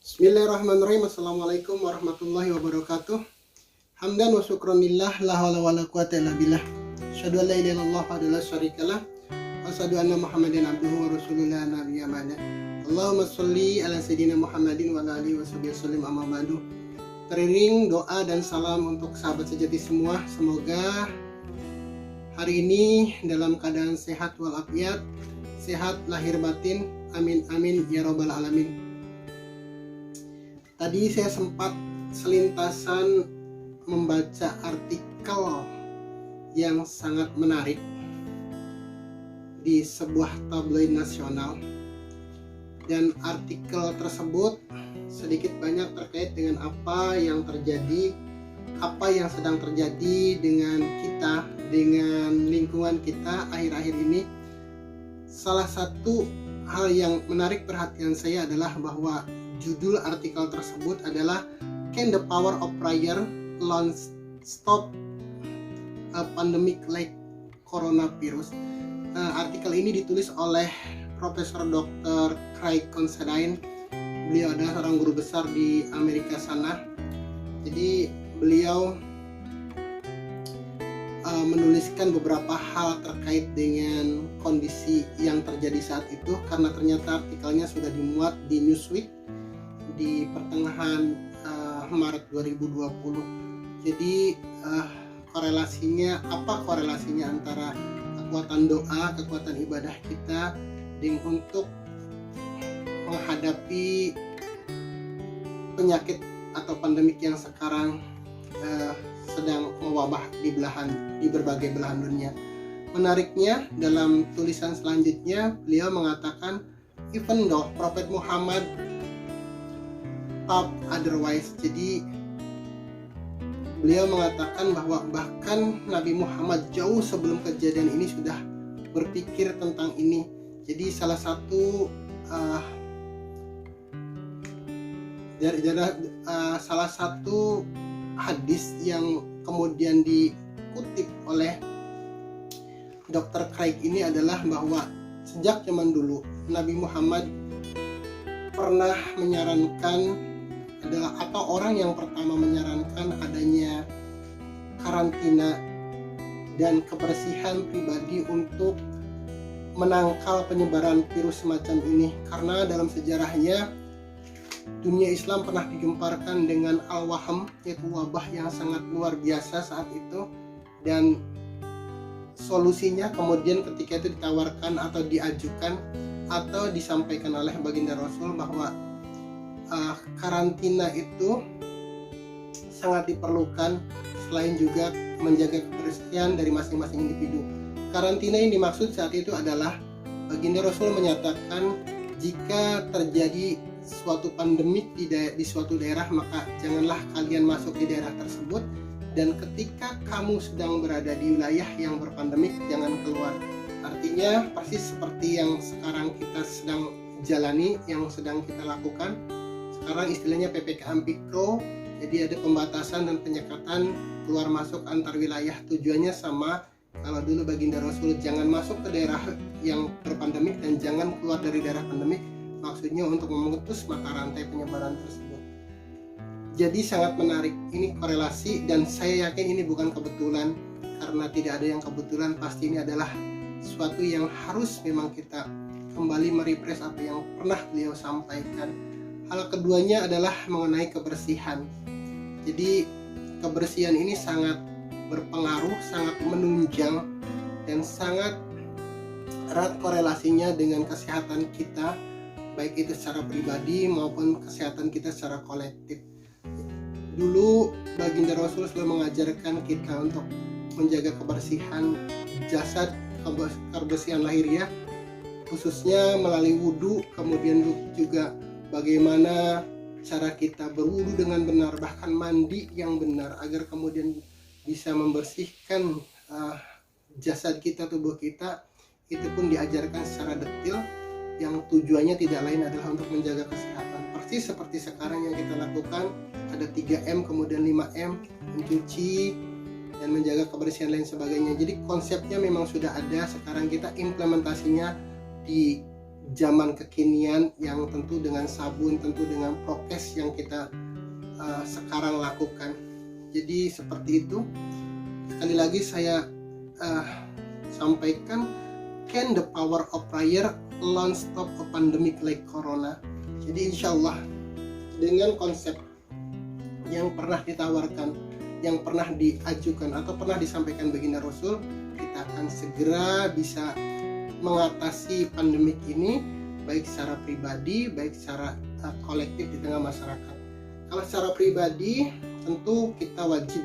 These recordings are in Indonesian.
Bismillahirrahmanirrahim. Assalamualaikum warahmatullahi wabarakatuh. Hamdan wa syukran lillah, la hawla wa la quwata illa billah. Asyhadu an la ilaha illallah wa la syarikalah. Wa asyhadu anna Muhammadan abduhu wa rasuluhu la nabiyya ba'da. Allahumma sholli ala sayyidina Muhammadin wa ala alihi wasallam, amma ba'du. Teriring doa dan salam untuk sahabat sejati semua. Semoga hari ini dalam keadaan sehat walafiat, sehat lahir batin. Amin amin ya rabbal alamin. Tadi saya sempat selintasan membaca artikel yang sangat menarik di sebuah tabloid nasional, dan artikel tersebut sedikit banyak terkait dengan apa yang terjadi, apa yang sedang terjadi dengan kita, dengan lingkungan kita akhir-akhir ini. Salah satu hal yang menarik perhatian saya adalah bahwa judul artikel tersebut adalah Can the Power of Prayer Stop a Pandemic Like Coronavirus. Artikel ini ditulis oleh Profesor Dr. Craig Considine. Beliau adalah seorang guru besar di Amerika sana. Jadi beliau menuliskan beberapa hal terkait dengan kondisi yang terjadi saat itu, karena ternyata artikelnya sudah dimuat di Newsweek di pertengahan Maret 2020. Jadi korelasinya antara kekuatan doa, kekuatan ibadah kita untuk menghadapi penyakit atau pandemik yang sekarang sedang mewabah di berbagai belahan dunia. Menariknya, dalam tulisan selanjutnya beliau mengatakan, even though Prophet Muhammad otherwise. Jadi beliau mengatakan bahwa bahkan Nabi Muhammad jauh sebelum kejadian ini sudah berpikir tentang ini. Jadi salah satu hadis yang kemudian dikutip oleh Dr. Craig ini adalah bahwa sejak zaman dulu Nabi Muhammad pernah menyarankan atau orang yang pertama menyarankan adanya karantina dan kebersihan pribadi untuk menangkal penyebaran virus semacam ini, karena dalam sejarahnya dunia Islam pernah digemparkan dengan al-wahm, yaitu wabah yang sangat luar biasa saat itu, dan solusinya kemudian ketika itu ditawarkan atau diajukan atau disampaikan oleh baginda Rasul bahwa karantina itu sangat diperlukan, selain juga menjaga kebersihan dari masing-masing individu. Karantina yang dimaksud saat itu adalah baginda Rasul menyatakan jika terjadi suatu pandemik di suatu daerah, maka janganlah kalian masuk di daerah tersebut, dan ketika kamu sedang berada di wilayah yang berpandemik, jangan keluar. Artinya persis seperti yang sekarang kita sedang jalani, yang sedang kita lakukan. Sekarang istilahnya PPKM Mikro, jadi ada pembatasan dan penyekatan keluar masuk antar wilayah. Tujuannya sama. Kalau dulu baginda Rasul jangan masuk ke daerah yang berpandemik dan jangan keluar dari daerah pandemik, maksudnya untuk memutus mata rantai penyebaran tersebut. Jadi sangat menarik ini korelasi, dan saya yakin ini bukan kebetulan, karena tidak ada yang kebetulan. Pasti ini adalah sesuatu yang harus memang kita kembali merefresh apa yang pernah beliau sampaikan. Hal keduanya adalah mengenai kebersihan. Jadi kebersihan ini sangat berpengaruh, sangat menunjang, dan sangat erat korelasinya dengan kesehatan kita, baik itu secara pribadi maupun kesehatan kita secara kolektif. Dulu baginda Rasul selalu mengajarkan kita untuk menjaga kebersihan jasad, kebersihan lahiriah, khususnya melalui wudhu, kemudian juga bagaimana cara kita berwudu dengan benar, bahkan mandi yang benar, agar kemudian bisa membersihkan jasad kita, tubuh kita. Itu pun diajarkan secara detail, yang tujuannya tidak lain adalah untuk menjaga kesehatan. Persis seperti sekarang yang kita lakukan, ada 3M, kemudian 5M, mencuci dan menjaga kebersihan lain sebagainya. Jadi konsepnya memang sudah ada, sekarang kita implementasinya zaman kekinian yang tentu dengan sabun, tentu dengan prokes yang kita sekarang lakukan. Jadi seperti itu. Sekali lagi saya sampaikan, can the power of prayer alone stop a pandemic like corona? Jadi insya Allah dengan konsep yang pernah ditawarkan, yang pernah diajukan atau pernah disampaikan baginda Rasul, kita akan segera bisa mengatasi pandemik ini, baik secara pribadi, baik secara kolektif di tengah masyarakat. Kalau secara pribadi tentu kita wajib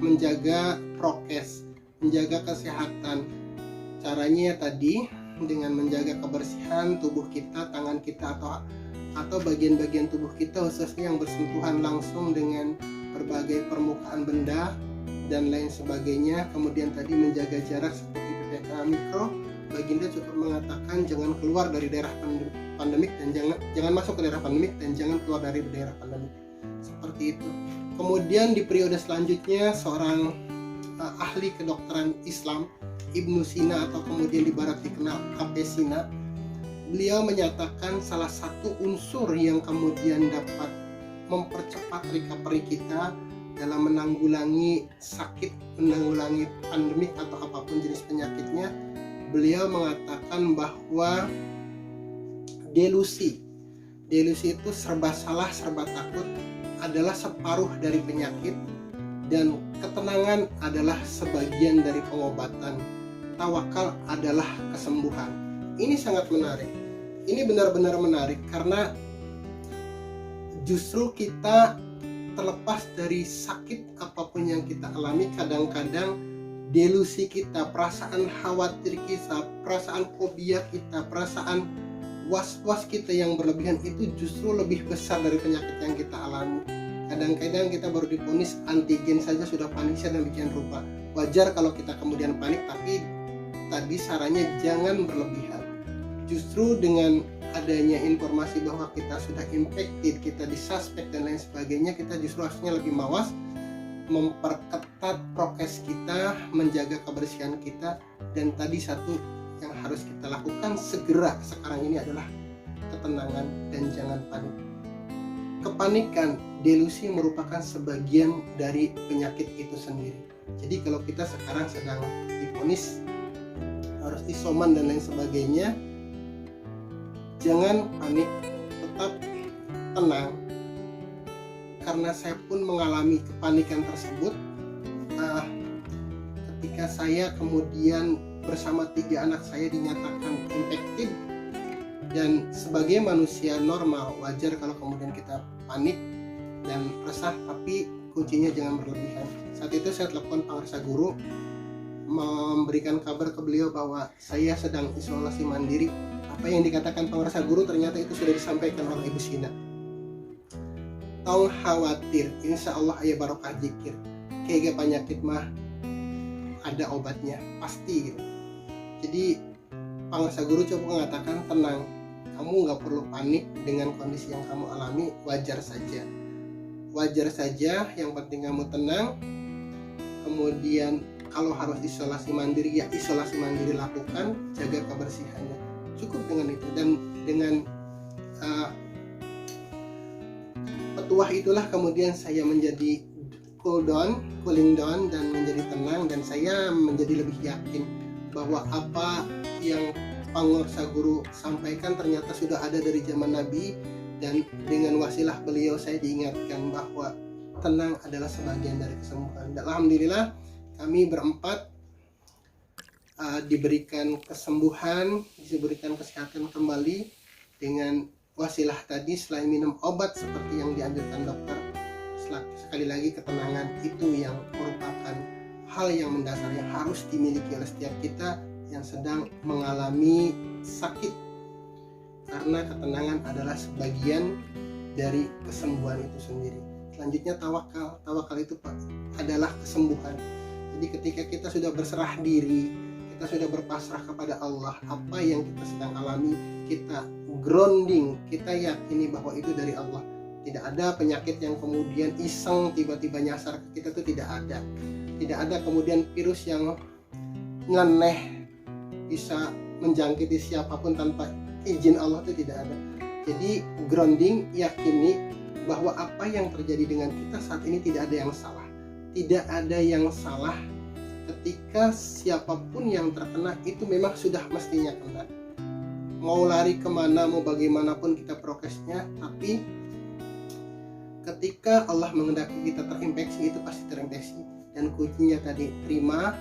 menjaga prokes, menjaga kesehatan. Caranya tadi dengan menjaga kebersihan tubuh kita, tangan kita atau bagian-bagian tubuh kita khususnya yang bersentuhan langsung dengan berbagai permukaan benda dan lain sebagainya. Kemudian tadi menjaga jarak seperti PPKM mikro. Baginda cukup mengatakan jangan keluar dari daerah pandemik dan jangan masuk ke daerah pandemik dan jangan keluar dari daerah pandemik. Seperti itu. Kemudian di periode selanjutnya seorang ahli kedokteran Islam, Ibnu Sina atau kemudian di barat dikenal Avicenna, beliau menyatakan salah satu unsur yang kemudian dapat mempercepat recovery kita dalam menanggulangi sakit, menanggulangi pandemik atau apapun jenis penyakitnya. Beliau mengatakan bahwa delusi itu serba salah, serba takut adalah separuh dari penyakit, dan ketenangan adalah sebagian dari pengobatan. Tawakal adalah kesembuhan. Ini sangat menarik. Ini benar-benar menarik karena justru kita terlepas dari sakit apapun yang kita alami, kadang-kadang delusi kita, perasaan khawatir kita, perasaan fobia kita, perasaan was-was kita yang berlebihan itu justru lebih besar dari penyakit yang kita alami. Kadang-kadang kita baru divonis antigen saja sudah panik dan bikin rupa. Wajar kalau kita kemudian panik, tapi tadi sarannya jangan berlebihan. Justru dengan adanya informasi bahwa kita sudah infected, kita disuspek dan lain sebagainya, kita justru harusnya lebih mawas, memperketat prokes kita, menjaga kebersihan kita. Dan tadi satu yang harus kita lakukan segera sekarang ini adalah ketenangan dan jangan panik. Kepanikan, delusi merupakan sebagian dari penyakit itu sendiri. Jadi kalau kita sekarang sedang divonis harus isoman dan lain sebagainya, jangan panik, tetap tenang. Karena saya pun mengalami kepanikan tersebut ketika saya kemudian bersama 3 anak saya dinyatakan infected. Dan sebagai manusia normal, wajar kalau kemudian kita panik dan resah, tapi kuncinya jangan berlebihan. Saat itu saya telepon Pangarsa Guru, memberikan kabar ke beliau bahwa saya sedang isolasi mandiri. Apa yang dikatakan Pangarsa Guru ternyata itu sudah disampaikan oleh Ibu Sina. Tong khawatir, insya Allah ayah barokah jikir. Kayak penyakit mah ada obatnya, pasti gitu. Jadi Pangarsa Guru coba mengatakan tenang, kamu nggak perlu panik dengan kondisi yang kamu alami, wajar saja, yang penting kamu tenang. Kemudian kalau harus isolasi mandiri, ya isolasi mandiri lakukan, jaga kebersihannya, cukup dengan itu. Dan dengan petuah itulah kemudian saya menjadi cooling down dan menjadi tenang, dan saya menjadi lebih yakin bahwa apa yang Pangarsa Guru sampaikan ternyata sudah ada dari zaman Nabi, dan dengan wasilah beliau saya diingatkan bahwa tenang adalah sebagian dari kesembuhan. Dan alhamdulillah kami berempat diberikan kesembuhan, diberikan kesehatan kembali dengan wasilah tadi. Selain minum obat seperti yang dianjurkan dokter, sekali lagi ketenangan itu yang merupakan hal yang mendasar yang harus dimiliki oleh setiap kita yang sedang mengalami sakit, karena ketenangan adalah sebagian dari kesembuhan itu sendiri. Selanjutnya tawakal itu adalah kesembuhan. Jadi ketika kita sudah berserah diri, kita sudah berpasrah kepada Allah, apa yang kita sedang alami, kita grounding, kita yakini bahwa itu dari Allah. Tidak ada penyakit yang kemudian iseng tiba-tiba nyasar ke kita, itu tidak ada kemudian virus yang nyeleneh bisa menjangkiti siapapun tanpa izin Allah itu tidak ada. Jadi grounding, yakini bahwa apa yang terjadi dengan kita saat ini tidak ada yang salah. Tidak ada yang salah ketika siapapun yang terkena itu memang sudah mestinya kena. Mau lari kemana, mau bagaimanapun kita prokesnya, tapi ketika Allah menghendaki kita terinfeksi, itu pasti terinfeksi. Dan kuncinya tadi, terima,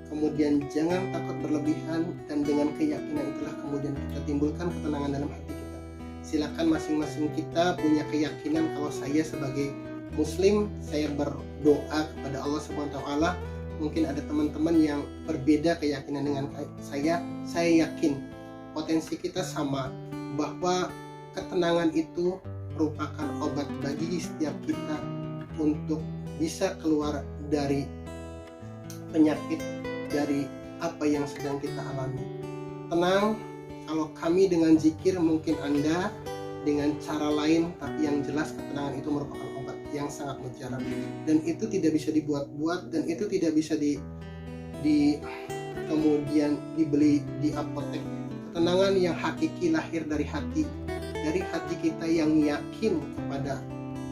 kemudian jangan takut berlebihan, dan dengan keyakinan itulah kemudian kita timbulkan ketenangan dalam hati kita. Silakan masing-masing kita punya keyakinan kalau saya sebagai muslim, saya berdoa kepada Allah SWT. Mungkin ada teman-teman yang berbeda keyakinan dengan saya yakin potensi kita sama, bahwa ketenangan itu merupakan obat bagi setiap kita untuk bisa keluar dari penyakit, dari apa yang sedang kita alami. Tenang, kalau kami dengan zikir, mungkin Anda dengan cara lain, tapi yang jelas ketenangan itu merupakan obat yang sangat mujarab, dan itu tidak bisa dibuat-buat, dan itu tidak bisa kemudian dibeli di apotek. Ketenangan yang hakiki lahir dari hati kita yang yakin kepada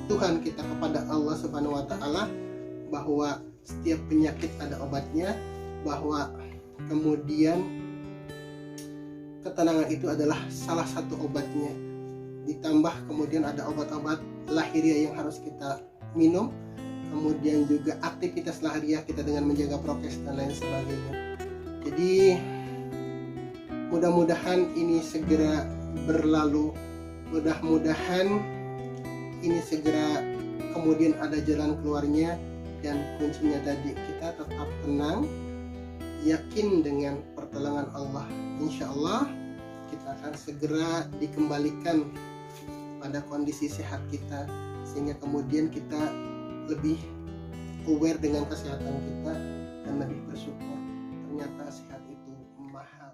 Tuhan kita, kepada Allah Subhanahu wa Ta'ala, bahwa setiap penyakit ada obatnya, bahwa kemudian ketenangan itu adalah salah satu obatnya. Ditambah kemudian ada obat-obat lahiriah yang harus kita minum, kemudian juga aktivitas lahiriah kita dengan menjaga prokes dan lain sebagainya. Jadi mudah-mudahan ini segera berlalu, mudah-mudahan ini segera kemudian ada jalan keluarnya, dan kuncinya tadi kita tetap tenang, yakin dengan pertolongan Allah. Insya Allah kita akan segera dikembalikan pada kondisi sehat kita, sehingga kemudian kita lebih aware dengan kesehatan kita dan lebih bersyukur. Ternyata sehat itu mahal.